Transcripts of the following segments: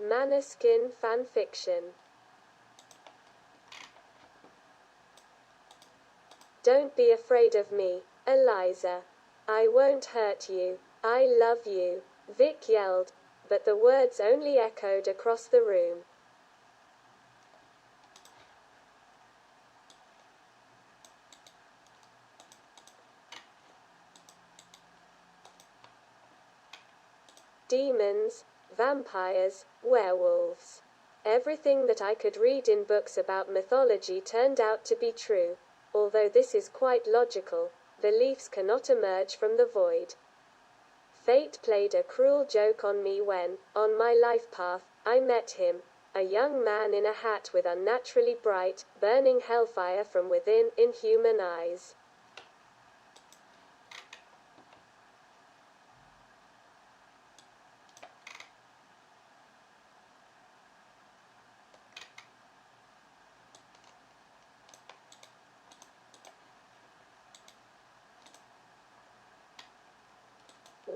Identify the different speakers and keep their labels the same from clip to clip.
Speaker 1: Måneskin Fanfiction. Don't be afraid of me, Eliza. I won't hurt you. I love you, Vic yelled, but the words only echoed across the room. Demons, vampires, werewolves. Everything that I could read in books about mythology turned out to be true. Although this is quite logical, beliefs cannot emerge from the void. Fate played a cruel joke on me when, on my life path, I met him, a young man in a hat with unnaturally bright, burning hellfire from within, inhuman eyes.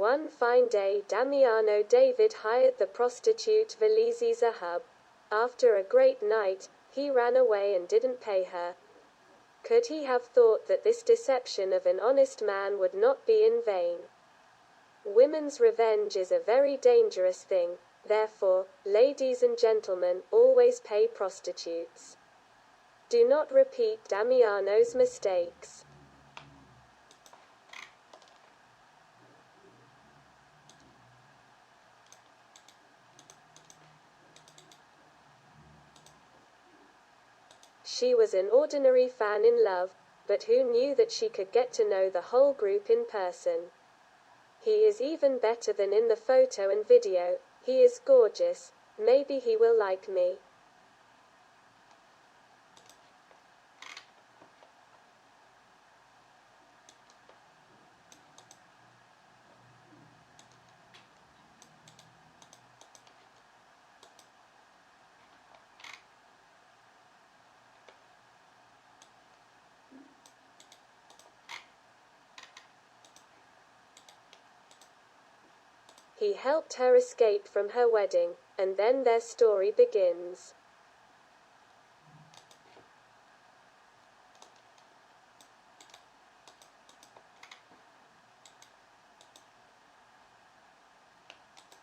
Speaker 1: One fine day Damiano David hired the prostitute Valizi Zahab. After a great night, he ran away and didn't pay her. Could he have thought that this deception of an honest man would not be in vain? Women's revenge is a very dangerous thing, therefore, ladies and gentlemen, always pay prostitutes. Do not repeat Damiano's mistakes. She was an ordinary fan in love, but who knew that she could get to know the whole group in person? He is even better than in the photo and video. He is gorgeous. Maybe he will like me. He helped her escape from her wedding, and then their story begins.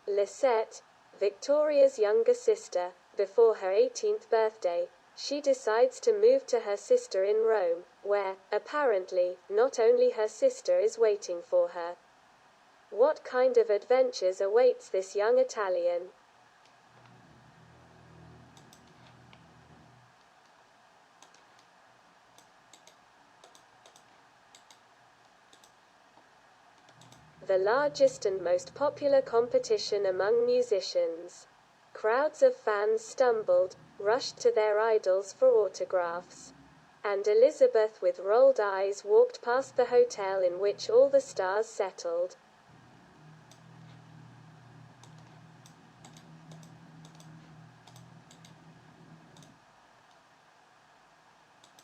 Speaker 1: Lisette, Victoria's younger sister, before her 18th birthday, she decides to move to her sister in Rome, where, apparently, not only her sister is waiting for her. What kind of adventures awaits this young Italian? The largest and most popular competition among musicians. Crowds of fans stumbled, rushed to their idols for autographs. And Elizabeth with rolled eyes walked past the hotel in which all the stars settled.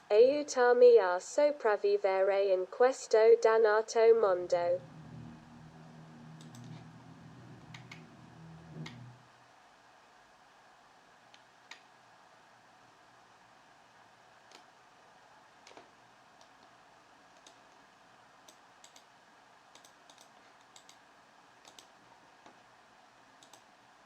Speaker 1: Aiutami a sopravvivere in questo dannato mondo.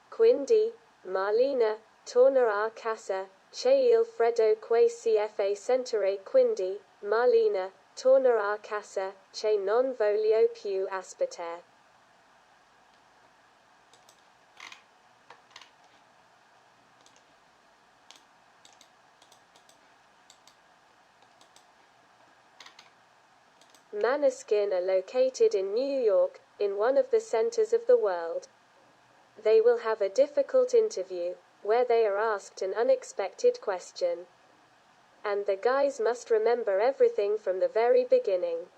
Speaker 1: Quindi, Marlena, torna a casa, c'è il freddo che si fa sentire quindi, Marlena, torna a casa, che non voglio più aspettare. Måneskin are located in New York, in one of the centers of the world. They will have a difficult interview, where they are asked an unexpected question. And the guys must remember everything from the very beginning.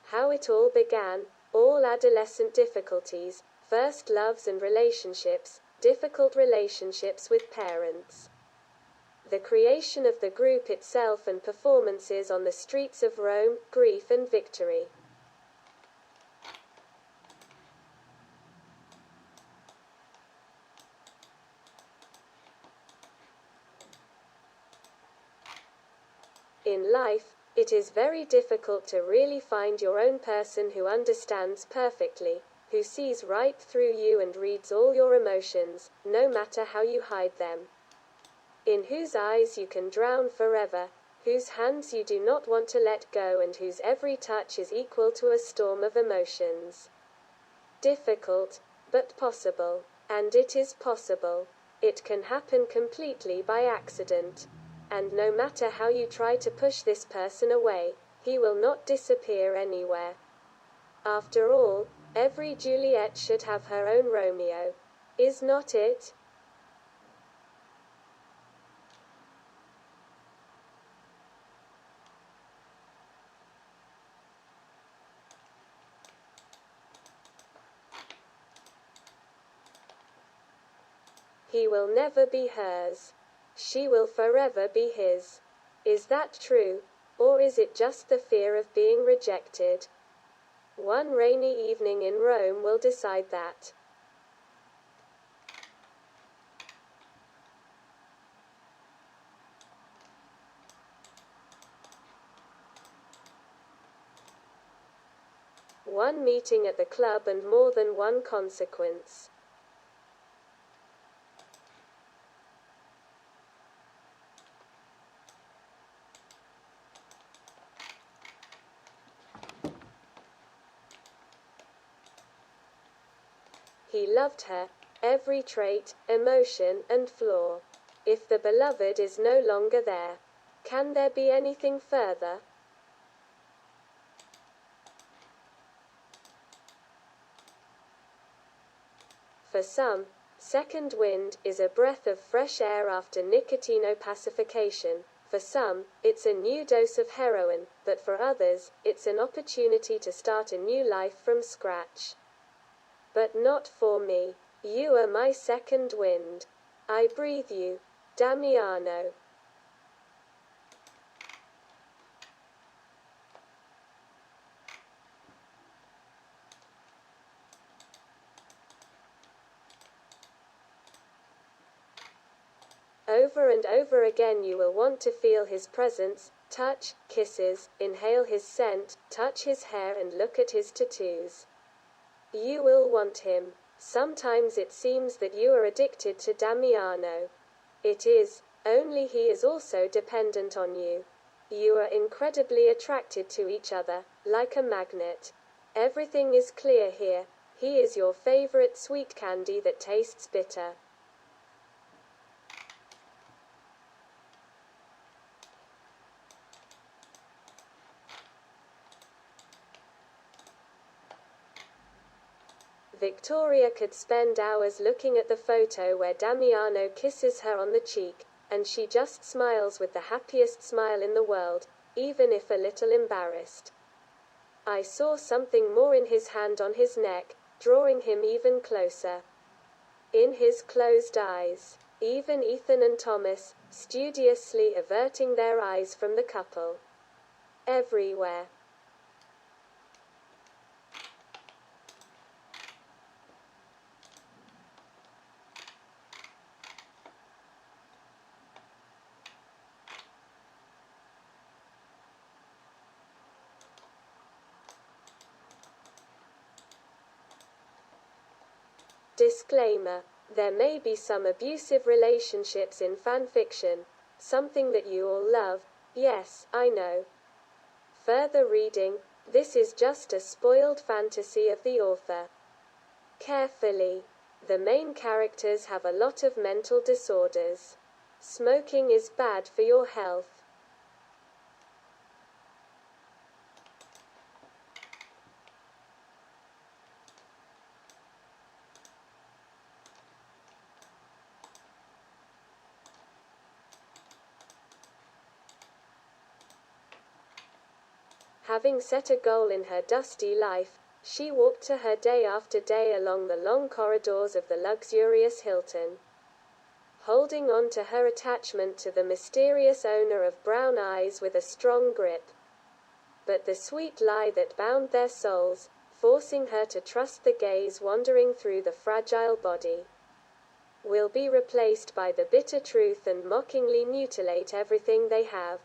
Speaker 1: How it all began, all adolescent difficulties, first loves and relationships, difficult relationships with parents. The creation of the group itself and performances on the streets of Rome, grief and victory. In life, it is very difficult to really find your own person who understands perfectly, who sees right through you and reads all your emotions, no matter how you hide them. In whose eyes you can drown forever, whose hands you do not want to let go, and whose every touch is equal to a storm of emotions. Difficult, but possible. And it is possible. It can happen completely by accident. And no matter how you try to push this person away, he will not disappear anywhere. After all, every Juliet should have her own Romeo. Is not it? He will never be hers. She will forever be his. Is that true? Or is it just the fear of being rejected? One rainy evening in Rome will decide that. One meeting at the club and more than one consequence. He loved her, every trait, emotion, and flaw. If the beloved is no longer there, can there be anything further? For some, second wind is a breath of fresh air after nicotinopacification. For some, it's a new dose of heroin, but for others, it's an opportunity to start a new life from scratch. But not for me. You are my second wind. I breathe you, Damiano. Over and over again you will want to feel his presence, touch, kisses, inhale his scent, touch his hair and look at his tattoos. You will want him. Sometimes it seems that you are addicted to Damiano. It is, only he is also dependent on you. You are incredibly attracted to each other, like a magnet. Everything is clear here. He is your favorite sweet candy that tastes bitter. Victoria could spend hours looking at the photo where Damiano kisses her on the cheek, and she just smiles with the happiest smile in the world, even if a little embarrassed. I saw something more in his hand on his neck, drawing him even closer. In his closed eyes. Even Ethan and Thomas, studiously averting their eyes from the couple. Everywhere. Disclaimer. There may be some abusive relationships in fanfiction, something that you all love. Yes, I know. Further reading. This is just a spoiled fantasy of the author. Carefully. The main characters have a lot of mental disorders. Smoking is bad for your health. Having set a goal in her dusty life, she walked to her day after day along the long corridors of the luxurious Hilton. Holding on to her attachment to the mysterious owner of brown eyes with a strong grip. But the sweet lie that bound their souls, forcing her to trust the gaze wandering through the fragile body, will be replaced by the bitter truth and mockingly mutilate everything they have.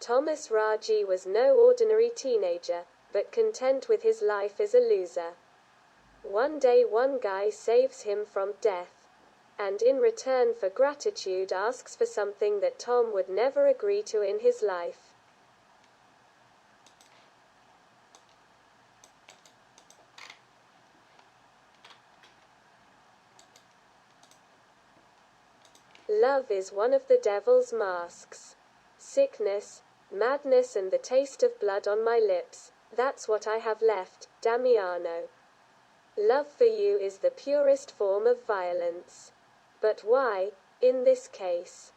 Speaker 1: Thomas Raji was no ordinary teenager, but content with his life as a loser. One day one guy saves him from death, and in return for gratitude asks for something that Tom would never agree to in his life. Love is one of the devil's masks. Sickness, madness and the taste of blood on my lips, that's what I have left, Damiano. Love for you is the purest form of violence. But why, in this case?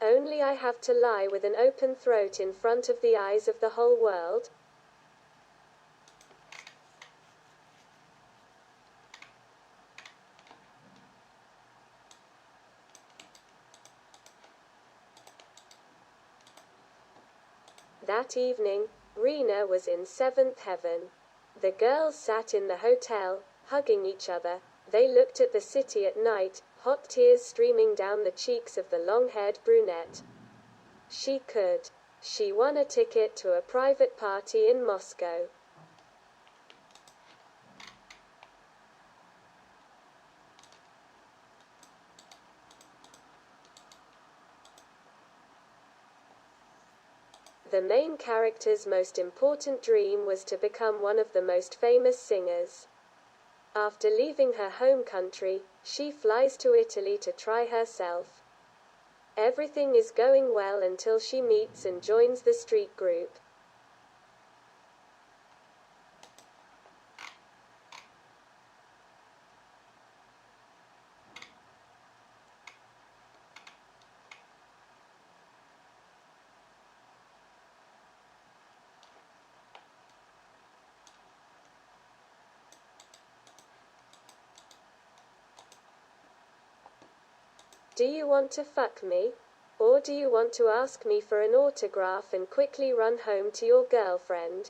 Speaker 1: Only I have to lie with an open throat in front of the eyes of the whole world? That evening, Rena was in seventh heaven. The girls sat in the hotel, hugging each other. They looked at the city at night, hot tears streaming down the cheeks of the long-haired brunette. She won a ticket to a private party in Moscow. The main character's most important dream was to become one of the most famous singers. After leaving her home country, she flies to Italy to try herself. Everything is going well until she meets and joins the street group. Do you want to fuck me? Or do you want to ask me for an autograph and quickly run home to your girlfriend?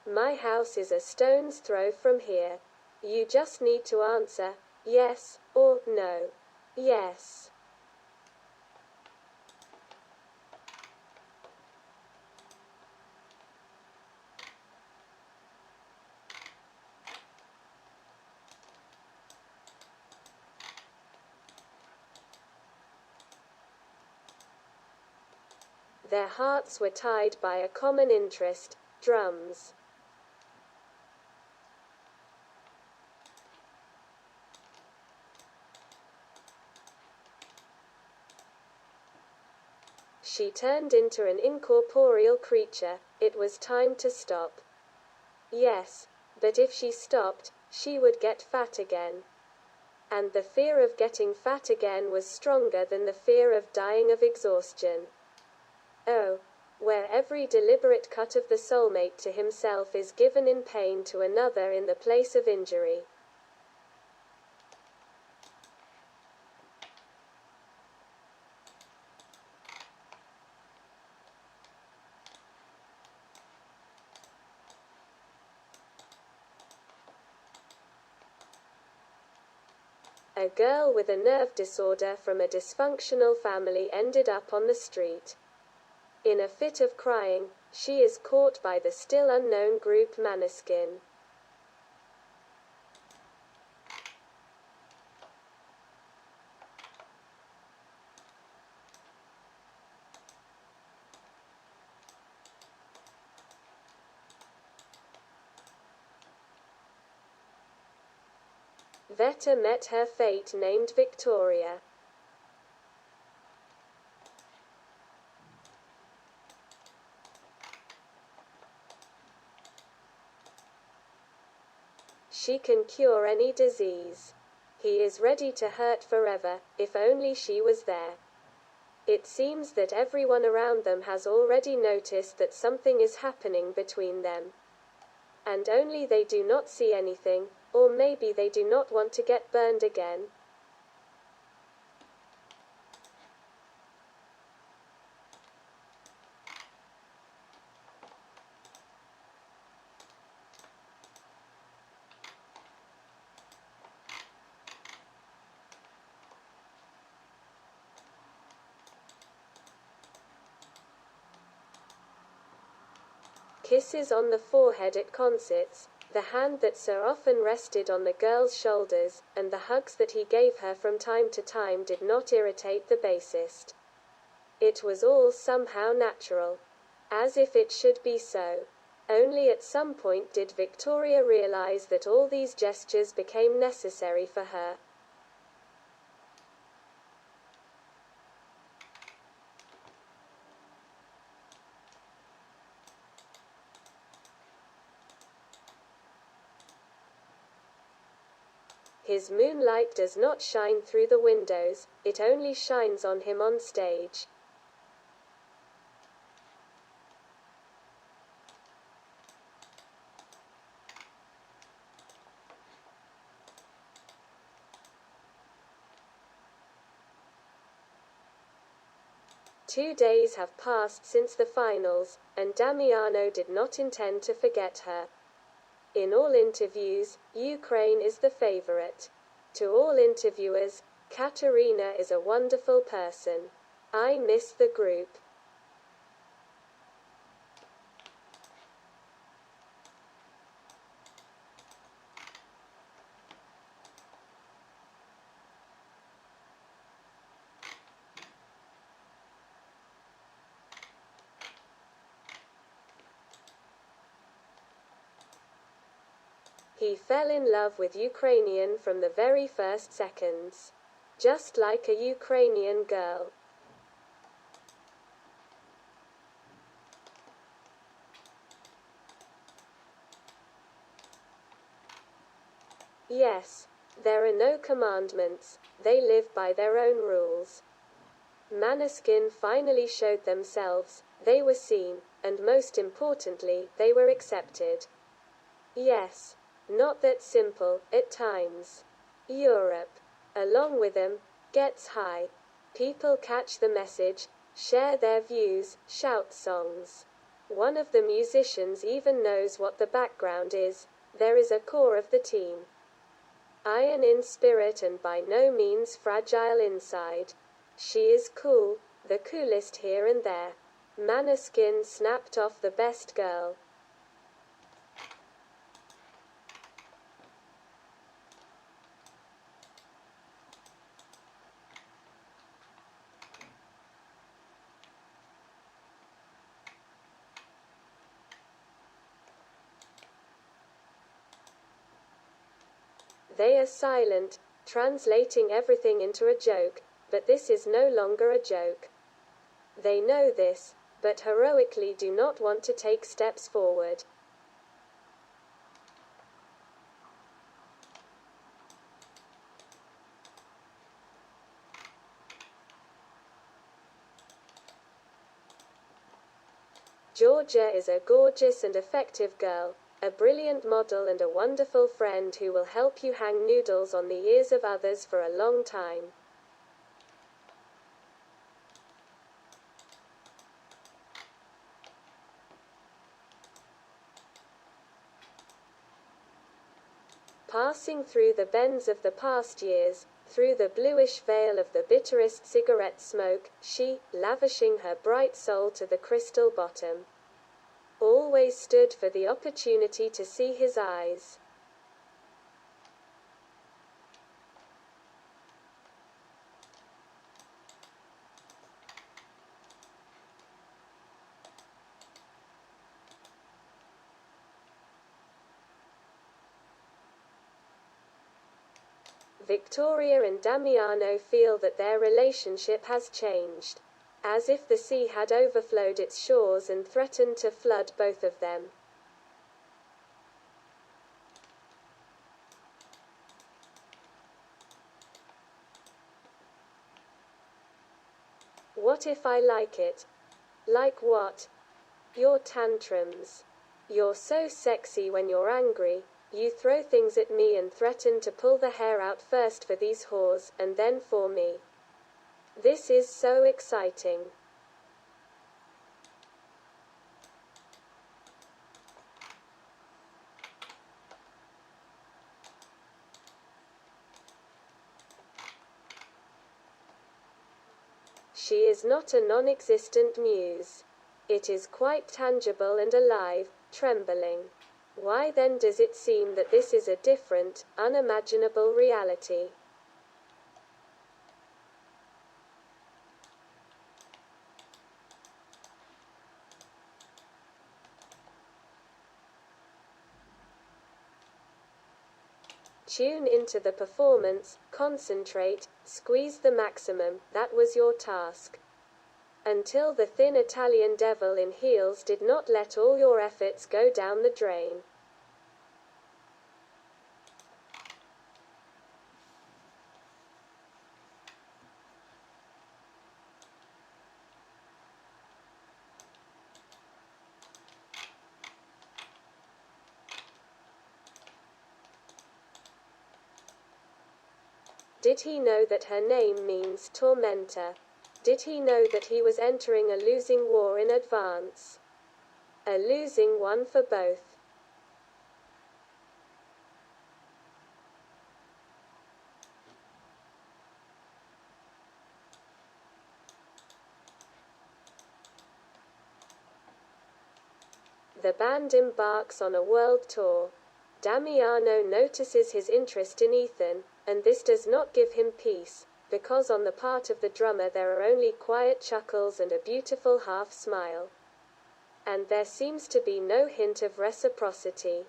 Speaker 1: My house is a stone's throw from here. You just need to answer, yes, or no. Yes. Their hearts were tied by a common interest, drums. She turned into an incorporeal creature. It was time to stop. Yes, but if she stopped, she would get fat again. And the fear of getting fat again was stronger than the fear of dying of exhaustion. Oh, where every deliberate cut of the soulmate to himself is given in pain to another in the place of injury. A girl with a nerve disorder from a dysfunctional family ended up on the street. In a fit of crying, she is caught by the still unknown group Måneskin. Veta met her fate named Victoria. She can cure any disease. He is ready to hurt forever, if only she was there. It seems that everyone around them has already noticed that something is happening between them. And only they do not see anything, or maybe they do not want to get burned again. Kisses on the forehead at concerts, the hand that so often rested on the girl's shoulders, and the hugs that he gave her from time to time did not irritate the bassist. It was all somehow natural. As if it should be so. Only at some point did Victoria realize that all these gestures became necessary for her. His moonlight does not shine through the windows, it only shines on him on stage. Two days have passed since the finals, and Damiano did not intend to forget her. In all interviews, Ukraine is the favorite. To all interviewers, Katerina is a wonderful person. I miss the group. He fell in love with Ukrainian from the very first seconds. Just like a Ukrainian girl. Yes, there are no commandments, they live by their own rules. Måneskin finally showed themselves, they were seen, and most importantly, they were accepted. Yes. Not that simple, at times. Europe. Along with them, gets high. People catch the message, share their views, shout songs. One of the musicians even knows what the background is, there is a core of the team. Iron in spirit and by no means fragile inside. She is cool, the coolest here and there. Måneskin snapped off the best girl. They are silent, translating everything into a joke, but this is no longer a joke. They know this, but heroically do not want to take steps forward. Georgia is a gorgeous and effective girl, a brilliant model and a wonderful friend who will help you hang noodles on the ears of others for a long time. Passing through the bends of the past years, through the bluish veil of the bitterest cigarette smoke, she, lavishing her bright soul to the crystal bottom, always stood for the opportunity to see his eyes. Victoria and Damiano feel that their relationship has changed. As if the sea had overflowed its shores and threatened to flood both of them. What if I like it? Like what? Your tantrums. You're so sexy when you're angry. You throw things at me and threaten to pull the hair out first for these whores, and then for me. This is so exciting. She is not a non-existent muse. It is quite tangible and alive, trembling. Why then does it seem that this is a different, unimaginable reality? Tune into the performance, concentrate, squeeze the maximum, that was your task. Until the thin Italian devil in heels did not let all your efforts go down the drain. Did he know that her name means tormentor? Did he know that he was entering a losing war in advance? A losing one for both. The band embarks on a world tour. Damiano notices his interest in Ethan, and this does not give him peace, because on the part of the drummer there are only quiet chuckles and a beautiful half smile. And there seems to be no hint of reciprocity.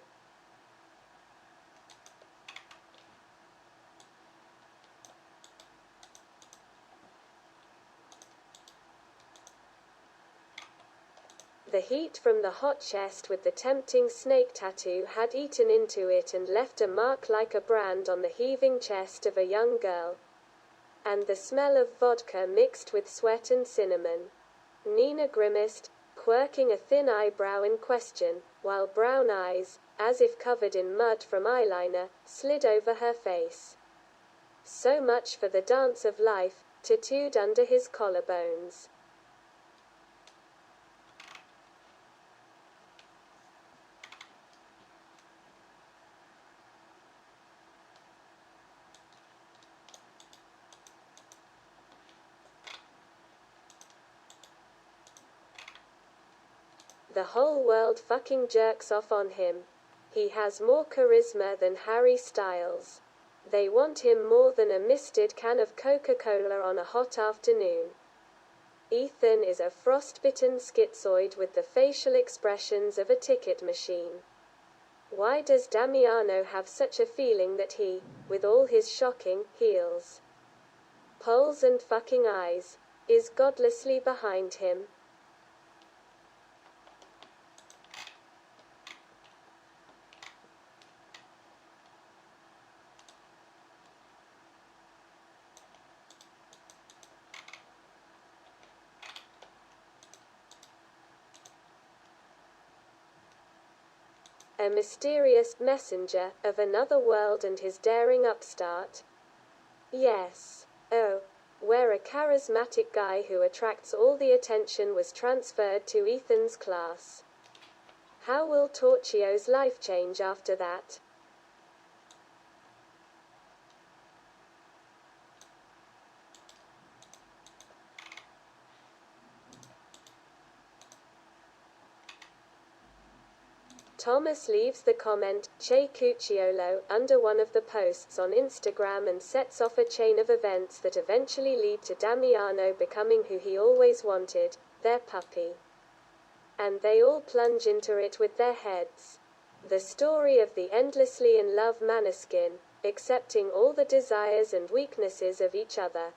Speaker 1: The heat from the hot chest with the tempting snake tattoo had eaten into it and left a mark like a brand on the heaving chest of a young girl. And the smell of vodka mixed with sweat and cinnamon. Nina grimaced, quirking a thin eyebrow in question, while brown eyes, as if covered in mud from eyeliner, slid over her face. So much for the dance of life, tattooed under his collarbones. The whole world fucking jerks off on him. He has more charisma than Harry Styles. They want him more than a misted can of Coca-Cola on a hot afternoon. Ethan is a frostbitten schizoid with the facial expressions of a ticket machine. Why does Damiano have such a feeling that he, with all his shocking heels, poles and fucking eyes, is godlessly behind him? A mysterious messenger of another world and his daring upstart? Yes. Oh, where a charismatic guy who attracts all the attention was transferred to Ethan's class. How will Torchio's life change after that? Thomas leaves the comment, Che Cucciolo, under one of the posts on Instagram and sets off a chain of events that eventually lead to Damiano becoming who he always wanted, their puppy. And they all plunge into it with their heads. The story of the endlessly in love Måneskin, accepting all the desires and weaknesses of each other.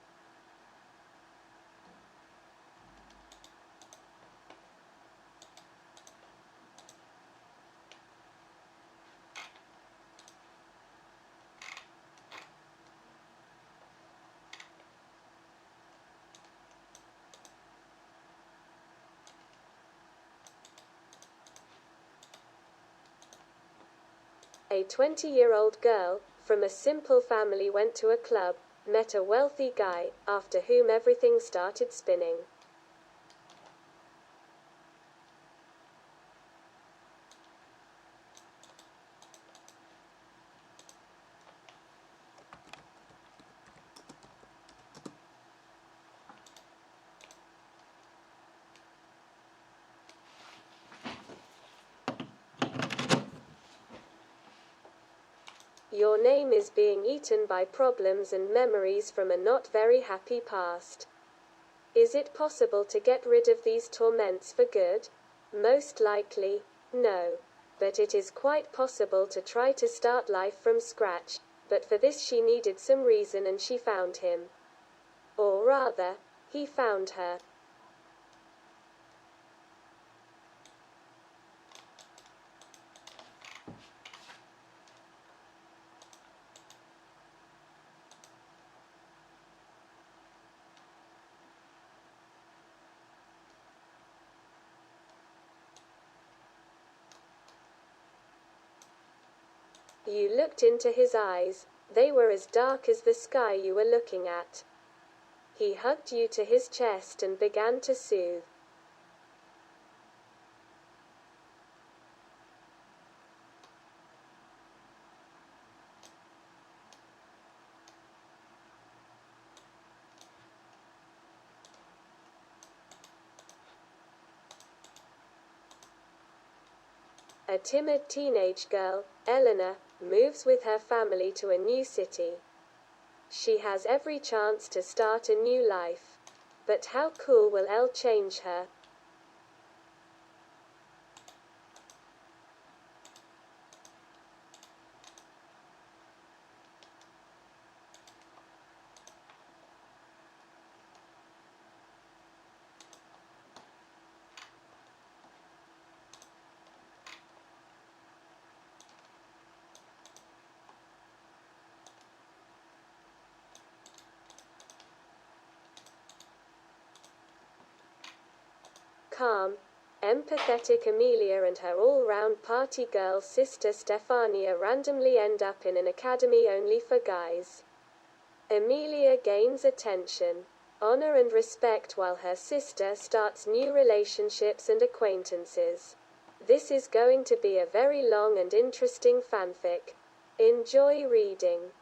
Speaker 1: A 20-year-old girl, from a simple family went to a club, met a wealthy guy, after whom everything started spinning. Your name is being eaten by problems and memories from a not very happy past. Is it possible to get rid of these torments for good? Most likely, no. But it is quite possible to try to start life from scratch, but for this she needed some reason and she found him. Or rather, he found her. You looked into his eyes. They were as dark as the sky you were looking at. He hugged you to his chest and began to soothe. A timid teenage girl, Eleanor, moves with her family to a new city. She has every chance to start a new life. But how cool will Elle change her? Calm, empathetic Amelia and her all-round party girl sister Stefania randomly end up in an academy only for guys. Amelia gains attention, honor and respect while her sister starts new relationships and acquaintances. This is going to be a very long and interesting fanfic. Enjoy reading.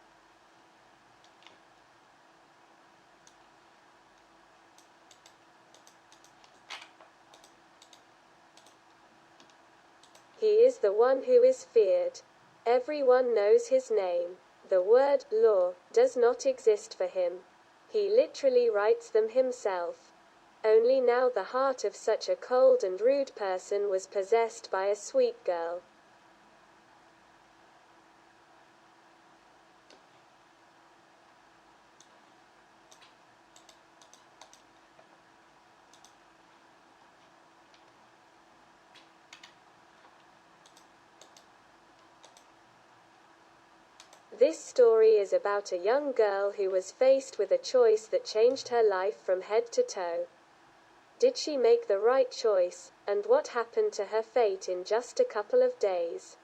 Speaker 1: He is the one who is feared. Everyone knows his name. The word law does not exist for him. He literally writes them himself. Only now the heart of such a cold and rude person was possessed by a sweet girl. This story is about a young girl who was faced with a choice that changed her life from head to toe. Did she make the right choice, and what happened to her fate in just a couple of days?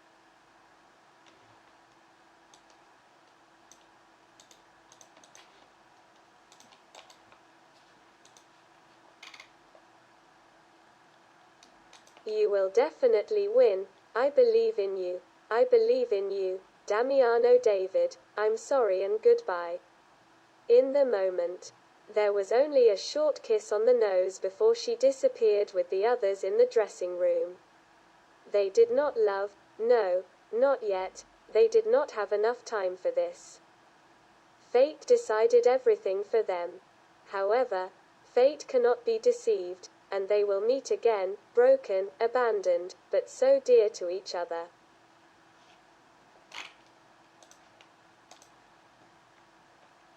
Speaker 1: You will definitely win. I believe in you. I believe in you. Damiano David, I'm sorry and goodbye. In the moment. There was only a short kiss on the nose before she disappeared with the others in the dressing room. They did not love, no, not yet, they did not have enough time for this. Fate decided everything for them. However, fate cannot be deceived, and they will meet again, broken, abandoned, but so dear to each other.